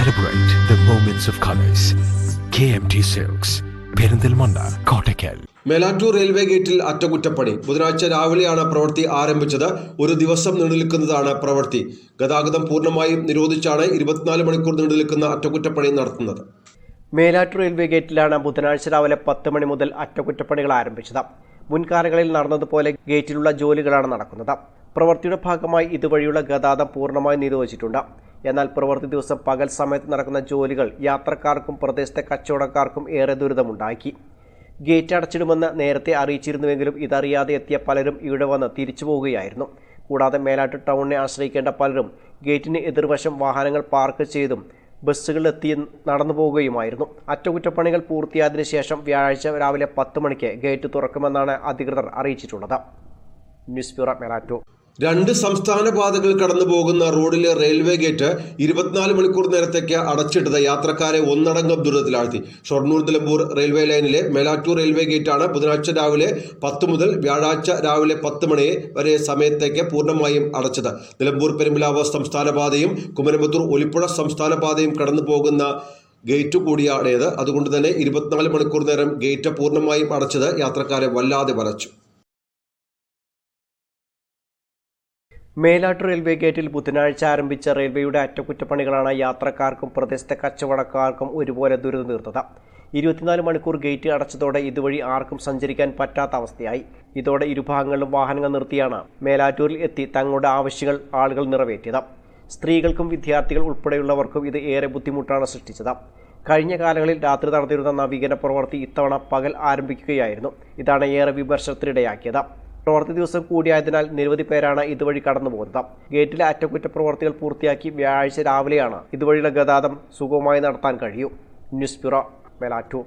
Celebrate the moments of colors. KMT Silks, Perinthalmanna, Kottakkal. Melattur railway ഗേറ്റിൽ അറ്റകുറ്റപ്പണി ബുധനാഴ്ച രാവിലെയാണ് പ്രവൃത്തി ആരംഭിച്ചത്. ഒരു ദിവസം നീണ്ടുനിൽക്കുന്നതാണ് പ്രവൃത്തി. ഗതാഗതം പൂർണ്ണമായും നിരോധിച്ചാണ് 24 മണിക്കൂർ നീണ്ടുനിൽക്കുന്ന അറ്റകുറ്റപ്പണി നടത്തുന്നത്. മേലാറ്റൂർ റെയിൽവേ ഗേറ്റിലാണ് ബുധനാഴ്ച രാവിലെ 10 മണി മുതൽ അറ്റകുറ്റപ്പണികൾ ആരംഭിച്ചത്. മുൻകാലങ്ങളിൽ നടന്നതുപോലെ ഗേറ്റിലുള്ള ജോലികളാണ് നടക്കുന്നത്. പ്രവൃത്തിയുടെ ഭാഗമായി ഇതുവഴിയുള്ള ഗതാഗതം പൂർണ്ണമായി നിരോധിച്ചിട്ടുണ്ട്. എന്നാൽ പ്രവൃത്തി ദിവസം പകൽ സമയത്ത് നടക്കുന്ന ജോലികൾ യാത്രക്കാർക്കും പ്രദേശത്തെ കച്ചവടക്കാർക്കും ഏറെ ദുരിതമുണ്ടാക്കി. ഗേറ്റ് അടച്ചിടുമെന്ന് നേരത്തെ അറിയിച്ചിരുന്നുവെങ്കിലും ഇതറിയാതെ എത്തിയ പലരും ഇവിടെ വന്ന് തിരിച്ചു പോവുകയായിരുന്നു. കൂടാതെ മേലാറ്റൂർ ടൗണിനെ ആശ്രയിക്കേണ്ട പലരും ഗേറ്റിന് എതിർവശം വാഹനങ്ങൾ പാർക്ക് ചെയ്തും ബസ്സുകളിലെത്തി നടന്നു പോവുകയുമായിരുന്നു. അറ്റകുറ്റപ്പണികൾ പൂർത്തിയായതിനു ശേഷം വ്യാഴാഴ്ച രാവിലെ 10 മണിക്ക് ഗേറ്റ് തുറക്കുമെന്നാണ് അധികൃതർ അറിയിച്ചിട്ടുള്ളത്. News bureau, Melattur. 2 സംസ്ഥാന പാതകൾ കടന്നു പോകുന്ന റോഡിലെ റെയിൽവേ ഗേറ്റ് 24 മണിക്കൂർ നേരത്തേക്ക് അടച്ചിട്ടത് യാത്രക്കാരെ ഒന്നടങ്കം ദുരിതത്തിലാഴ്ത്തി. ഷൊർണൂർ നിലമ്പൂർ റെയിൽവേ ലൈനിലെ മേലാറ്റൂർ റെയിൽവേ ഗേറ്റാണ് ബുധനാഴ്ച രാവിലെ 10 മുതൽ വ്യാഴാഴ്ച രാവിലെ 10 മണി വരെ സമയത്തേക്ക് പൂർണ്ണമായും അടച്ചത്. നിലമ്പൂർ പെരുമ്പിലാവ് സംസ്ഥാന പാതയും കുമരമ്പത്തൂർ ഒലിപ്പുഴ സംസ്ഥാന പാതയും കടന്നു പോകുന്ന ഗേറ്റ് കൂടിയാണേത്. അതുകൊണ്ട് തന്നെ 24 മണിക്കൂർ നേരം ഗേറ്റ് പൂർണ്ണമായും അടച്ചത് യാത്രക്കാരെ വല്ലാതെ വലച്ചു. മേലാറ്റൂർ റെയിൽവേ ഗേറ്റിൽ ബുധനാഴ്ച ആരംഭിച്ച റെയിൽവേയുടെ അറ്റകുറ്റപ്പണികളാണ് യാത്രക്കാർക്കും പ്രദേശത്തെ കച്ചവടക്കാർക്കും ഒരുപോലെ ദുരിതം തീർത്തത്. 24 മണിക്കൂർ ഗേറ്റ് അടച്ചതോടെ ഇതുവഴി ആർക്കും സഞ്ചരിക്കാൻ പറ്റാത്ത അവസ്ഥയായി. ഇതോടെ ഇരുഭാഗങ്ങളിലും വാഹനങ്ങൾ നിർത്തിയാണ് മേലാറ്റൂരിൽ എത്തി തങ്ങളുടെ ആവശ്യങ്ങൾ ആളുകൾ നിറവേറ്റിയത്. സ്ത്രീകൾക്കും വിദ്യാർത്ഥികൾ ഉൾപ്പെടെയുള്ളവർക്കും ഇത് ഏറെ ബുദ്ധിമുട്ടാണ് സൃഷ്ടിച്ചത്. കഴിഞ്ഞ കാലങ്ങളിൽ രാത്രി നടത്തിയിരുന്ന നവീകരണ പ്രവൃത്തി ഇത്തവണ പകൽ ആരംഭിക്കുകയായിരുന്നു. ഇതാണ് ഏറെ വിമർശനത്തിനിടയാക്കിയത്. പ്രവൃത്തി ദിവസം കൂടിയായതിനാൽ നിരവധി പേരാണ് ഇതുവഴി കടന്നു പോകുന്നത്. ഗേറ്റിലെ അറ്റകുറ്റപ്രവർത്തികൾ പൂർത്തിയാക്കി വ്യാഴാഴ്ച രാവിലെയാണ് ഇതുവഴിയുള്ള ഗതാഗതം സുഗമമായി നടത്താൻ കഴിയൂ. News bureau, Melattur.